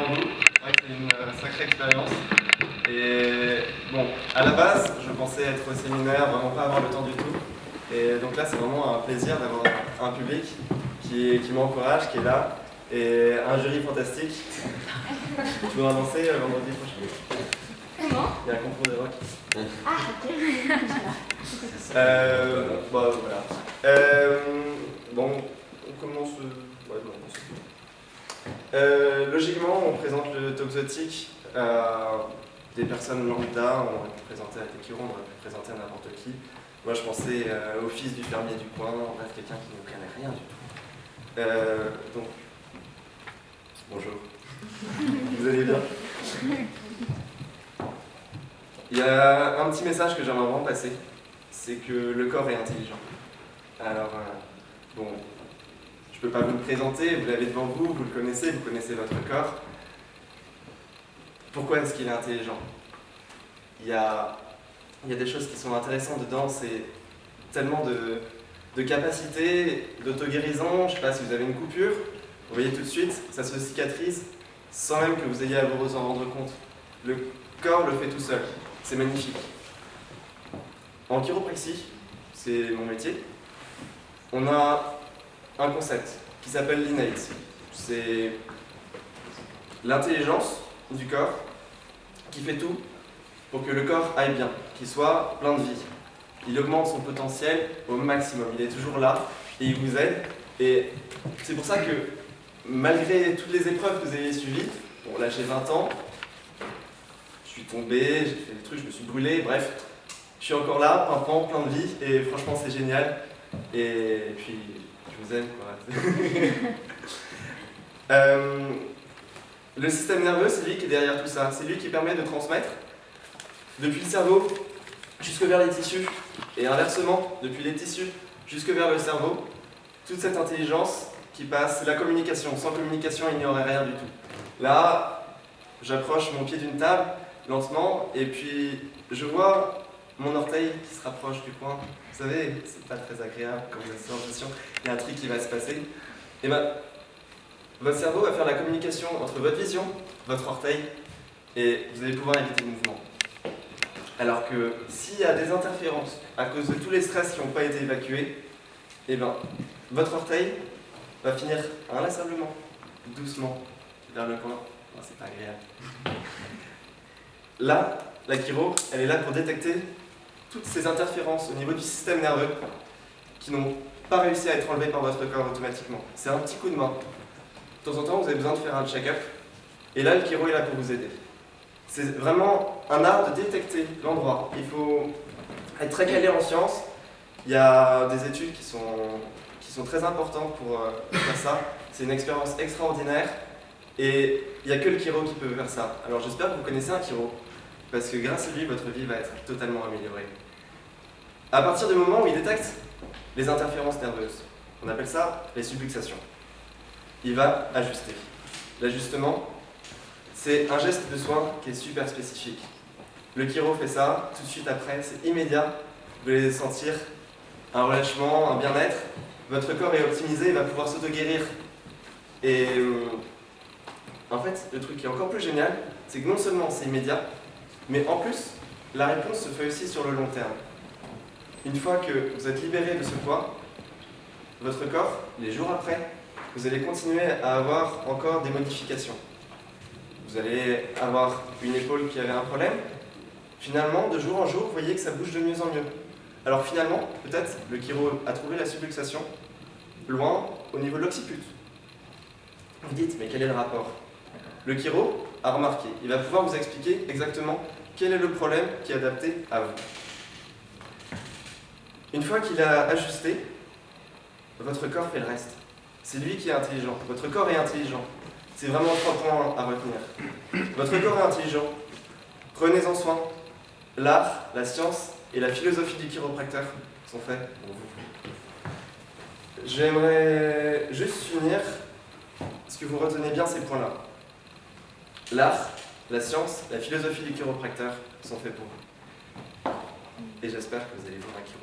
devant vous. C'est vrai que c'est une sacrée expérience. Et bon, à la base, je pensais être au séminaire, vraiment pas avoir le temps du tout. Et donc là, c'est vraiment un plaisir d'avoir un public qui m'encourage, qui est là, et un jury fantastique. Tu voudras lancer vendredi prochain. Comment? Il y a un concours de rock. Ah, ok. Bon, voilà. Bon, on commence. Ouais, non, logiquement, on présente le Toxotique à des personnes lambda. On aurait pu présenter à Tekiro, on aurait pu présenter à n'importe qui. Moi, je pensais au fils du fermier du coin, en bref, quelqu'un qui ne connaît rien du tout. Donc, bonjour. Vous allez bien? Il y a un petit message que j'aimerais vraiment passer, c'est que le corps est intelligent. Alors, bon, je ne peux pas vous le présenter, vous l'avez devant vous, vous le connaissez, vous connaissez votre corps. Pourquoi est-ce qu'il est intelligent? Il y a des choses qui sont intéressantes dedans, c'est tellement de capacités, d'auto-guérison. Je ne sais pas si vous avez une coupure, vous voyez tout de suite, ça se cicatrise sans même que vous ayez à vous en rendre compte. Le corps le fait tout seul, c'est magnifique. En chiropraxie, c'est mon métier, on a un concept qui s'appelle l'innate. C'est l'intelligence du corps qui fait tout pour que le corps aille bien, qu'il soit plein de vie. Il augmente son potentiel au maximum, il est toujours là et il vous aide. Et c'est pour ça que malgré toutes les épreuves que vous avez suivies, bon là j'ai 20 ans, je suis tombé, j'ai fait des trucs, je me suis brûlé, bref, je suis encore là, pimpant, plein de vie, et franchement c'est génial. Et puis, je vous aime quoi. Le système nerveux, c'est lui qui est derrière tout ça, c'est lui qui permet de transmettre depuis le cerveau jusque vers les tissus, et inversement, depuis les tissus jusque vers le cerveau, toute cette intelligence qui passe, c'est la communication. Sans communication, il n'y aurait rien du tout. Là, j'approche mon pied d'une table, lentement, et puis je vois mon orteil qui se rapproche du coin. Vous savez, c'est pas très agréable quand vous êtes en sensation, il y a un truc qui va se passer. Et ben, votre cerveau va faire la communication entre votre vision, votre orteil, et vous allez pouvoir éviter le mouvement. Alors que s'il y a des interférences à cause de tous les stress qui n'ont pas été évacués, et ben, votre orteil va finir inlassablement, doucement, vers le coin. Non, c'est pas agréable. Là, la chiro, elle est là pour détecter toutes ces interférences au niveau du système nerveux qui n'ont pas réussi à être enlevées par votre corps automatiquement. C'est un petit coup de main. De temps en temps, vous avez besoin de faire un check-up, et là, le chiro est là pour vous aider. C'est vraiment un art de détecter l'endroit. Il faut être très calé en sciences. Il y a des études qui sont très importantes pour faire ça. C'est une expérience extraordinaire, et il n'y a que le chiro qui peut faire ça. Alors j'espère que vous connaissez un chiro, parce que grâce à lui, votre vie va être totalement améliorée. À partir du moment où il détecte les interférences nerveuses, on appelle ça les subluxations, il va ajuster. L'ajustement, c'est un geste de soin qui est super spécifique. Le chiro fait ça, tout de suite après, c'est immédiat. Vous allez sentir un relâchement, un bien-être. Votre corps est optimisé, il va pouvoir s'auto-guérir. Et en fait, le truc qui est encore plus génial, c'est que non seulement c'est immédiat, mais en plus, la réponse se fait aussi sur le long terme. Une fois que vous êtes libéré de ce poids, votre corps, les jours après, vous allez continuer à avoir encore des modifications. Vous allez avoir une épaule qui avait un problème. Finalement, de jour en jour, vous voyez que ça bouge de mieux en mieux. Alors finalement, peut-être, le chiro a trouvé la subluxation loin, au niveau de l'occiput. Vous dites, mais quel est le rapport? Le chiro a remarqué. Il va pouvoir vous expliquer exactement quel est le problème qui est adapté à vous. Une fois qu'il a ajusté, votre corps fait le reste. C'est lui qui est intelligent. Votre corps est intelligent. C'est vraiment 3 points à retenir. Votre corps est intelligent. Prenez-en soin. L'art, la science et la philosophie du chiropracteur sont faits pour vous. J'aimerais juste finir, parce que vous retenez bien ces points-là. L'art, la science, la philosophie du chiropracteur sont faits pour vous. Et j'espère que vous allez voir un chiropracteur.